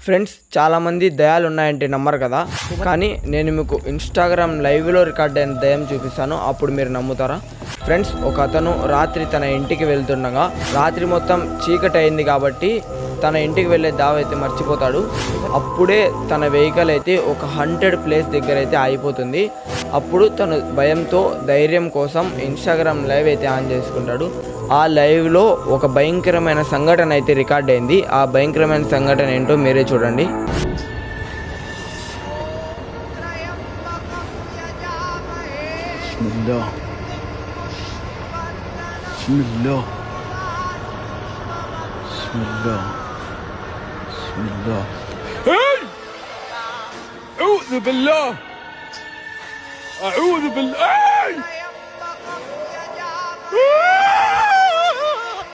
Friends, చాలామంది దయాలు ఉన్నాయంటే నమ్మరు కదా, కానీ నేను మీకు ఇన్స్టాగ్రామ్ లైవ్లో రికార్డ్ అయిన దయం చూపిస్తాను, అప్పుడు మీరు నమ్ముతారా? ఫ్రెండ్స్, ఒక అతను రాత్రి తన ఇంటికి వెళ్తుండగా రాత్రి మొత్తం చీకటి అయింది కాబట్టి తన ఇంటికి వెళ్ళే దావ అయితే మర్చిపోతాడు. అప్పుడే తన వెహికల్ అయితే ఒక 100 ప్లేస్ దగ్గర అయితే ఆగిపోతుంది. అప్పుడు తను భయంతో ధైర్యం కోసం ఇన్స్టాగ్రామ్ లైవ్ అయితే ఆన్ చేసుకుంటాడు. ఆ లైవ్లో ఒక భయంకరమైన సంఘటన అయితే రికార్డ్ అయింది. ఆ భయంకరమైన సంఘటన ఏంటో మీరే చూడండి. أعوذ بالله أعوذ بالله